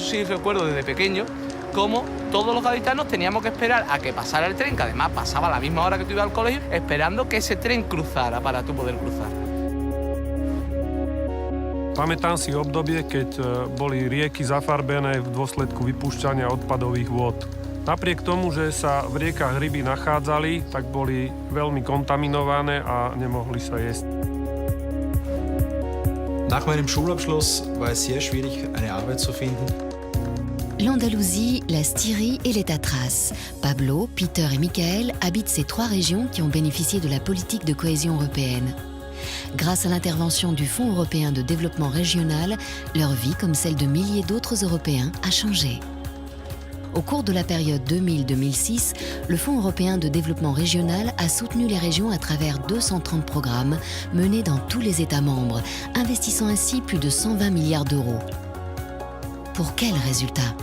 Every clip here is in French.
eso sí recuerdo desde pequeño cómo todos los gaditanos teníamos que esperar a que pasara el tren, que además pasaba a la misma hora que tú ibas al colegio, esperando que ese tren cruzara para tú poder cruzar. Pamätám si obdobie, keď boli rieky zafarbené v dôsledku vypúšťania odpadových vôd. Napriek tomu, že sa v riekach ryby nachádzali, tak boli veľmi kontaminované a nemohli sa jesť. Nach meinem Schulabschluss war es sehr schwierig, eine Arbeit zu finden. L'Andalousie, la Styrie et les Tatras. Pablo, Peter et Michael habitent ces trois régions qui ont bénéficié de la politique de cohésion européenne. Grâce à l'intervention du Fonds européen de développement régional, leur vie, comme celle de milliers d'autres Européens, a changé. Au cours de la période 2000-2006, le Fonds européen de développement régional a soutenu les régions à travers 230 programmes menés dans tous les États membres, investissant ainsi plus de 120 milliards d'euros. Pour quels résultats ?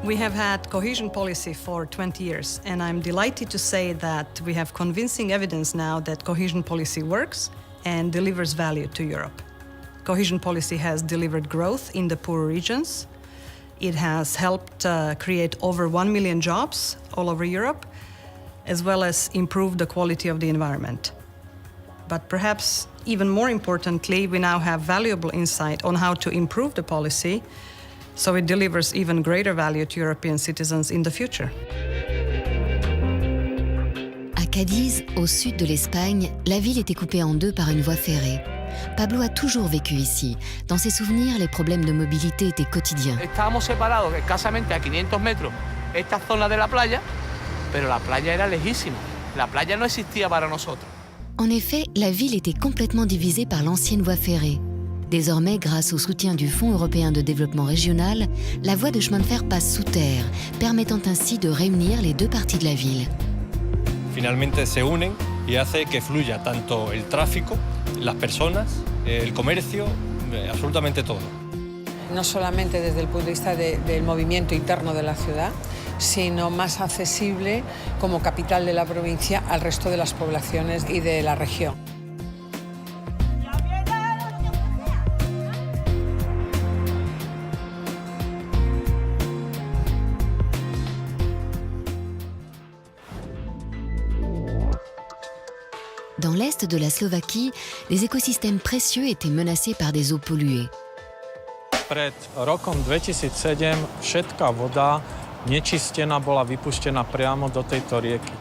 We have had cohesion policy for 20 years, and I'm delighted to say that we have convincing evidence now that cohesion policy works and delivers value to Europe. Cohesion policy has delivered growth in the poor regions. It has helped create over 1 million jobs all over Europe, as well as improve the quality of the environment. But perhaps even more importantly, we now have valuable insight on how to improve the policy so it delivers even greater value to European citizens in the future. À Cadiz, au sud de l'Espagne, la ville était coupée en deux par une voie ferrée. Pablo a toujours vécu ici. Dans ses souvenirs, les problèmes de mobilité étaient quotidiens. Estábamos separados escasamente a 500 metros esta zona de la playa, pero la playa era lejísima. La playa no existía para nosotros. En effet, la ville était complètement divisée par l'ancienne voie ferrée. Désormais, grâce au soutien du Fonds européen de développement régional, la voie de chemin de fer passe sous terre, permettant ainsi de réunir les deux parties de la ville. Finalmente se unen y hace que fluya tanto el tráfico, las personas, el comercio, absolutamente todo. No solamente desde el punto de vista del movimiento interno de la ciudad, sino más accesible como capital de la provincia al resto de las poblaciones y de la región. Dans l'est de la Slovaquie, les écosystèmes précieux étaient menacés par des eaux polluées. Pred rokom 2007 všetká voda nečistená bola vypuštená priamo do tejto rieky.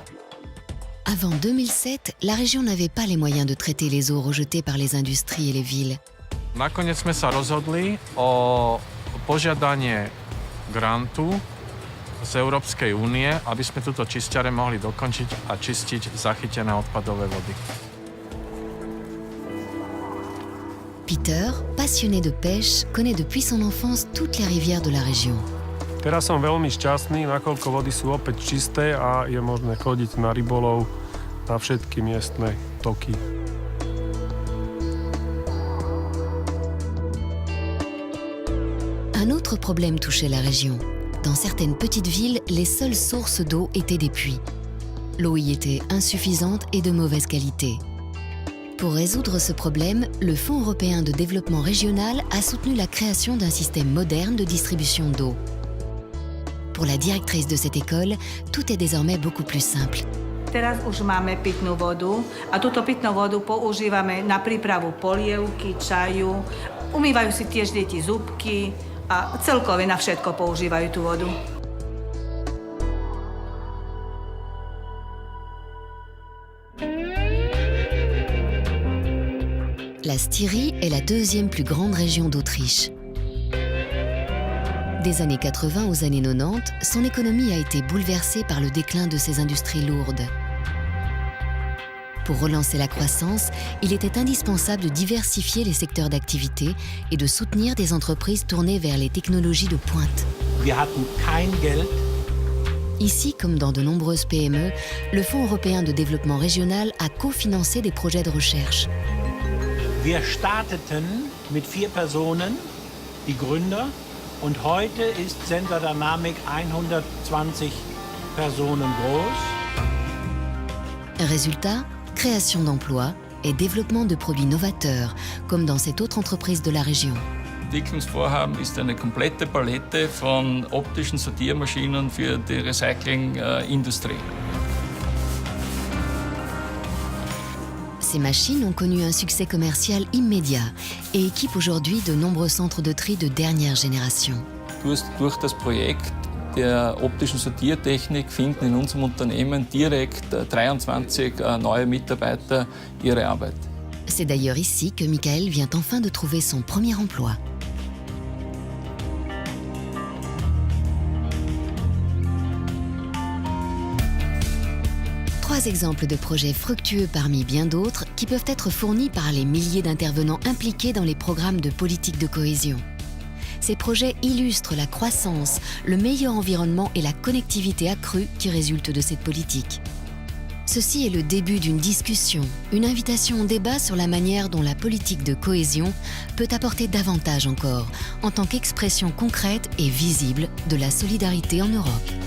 Avant 2007, la région n'avait pas les moyens de traiter les eaux rejetées par les industries et les villes. Nakoniec sme sa rozhodli o požiadanie grantu z Európskej únie, aby sme túto čistiare mohli dokončiť a čistiť zachytené odpadové vody. Peter, passionné de pêche, connaît depuis son enfance toutes les rivières de la région. Teraz som veľmi šťastný, nakoľko vody sú opäť čisté a je možné chodiť na rybolov na všetky miestne toky. Un autre problème touchait la région. Dans certaines petites villes, les seules sources d'eau étaient des puits. L'eau y était insuffisante et de mauvaise qualité. Pour résoudre ce problème, le Fonds européen de développement régional a soutenu la création d'un système moderne de distribution d'eau. Pour la directrice de cette école, tout est désormais beaucoup plus simple. Teraz už máme pitnú vodu a túto pitnú vodu používame na prípravu polievky, čaju. Umývajú si tiež deti zubky a celkové na všetko používajú tú vodu. La Styrie est la deuxième plus grande région d'Autriche. Des années 80 aux années 90, son économie a été bouleversée par le déclin de ses industries lourdes. Pour relancer la croissance, il était indispensable de diversifier les secteurs d'activité et de soutenir des entreprises tournées vers les technologies de pointe. Wir hatten kein Geld. Ici, comme dans de nombreuses PME, le Fonds européen de développement régional a cofinancé des projets de recherche. Wir starteten mit 4 Personen, die Gründer, und heute ist Sensor Dynamic 120 Personen groß. Résultat, création d'emplois et développement de produits novateurs, comme dans cette autre entreprise de la région. Entwicklungsvorhaben ist eine komplette Palette von optischen Sortiermaschinen für die Recyclingindustrie. Ces machines ont connu un succès commercial immédiat et équipent aujourd'hui de nombreux centres de tri de dernière génération. Durch das Projekt der optischen Sortiertechnik finden in unserem Unternehmen direkt 23 neue Mitarbeiter ihre Arbeit. C'est d'ailleurs ici que Michael vient enfin de trouver son premier emploi. Trois exemples de projets fructueux parmi bien d'autres qui peuvent être fournis par les milliers d'intervenants impliqués dans les programmes de politique de cohésion. Ces projets illustrent la croissance, le meilleur environnement et la connectivité accrue qui résultent de cette politique. Ceci est le début d'une discussion, une invitation au débat sur la manière dont la politique de cohésion peut apporter davantage encore en tant qu'expression concrète et visible de la solidarité en Europe.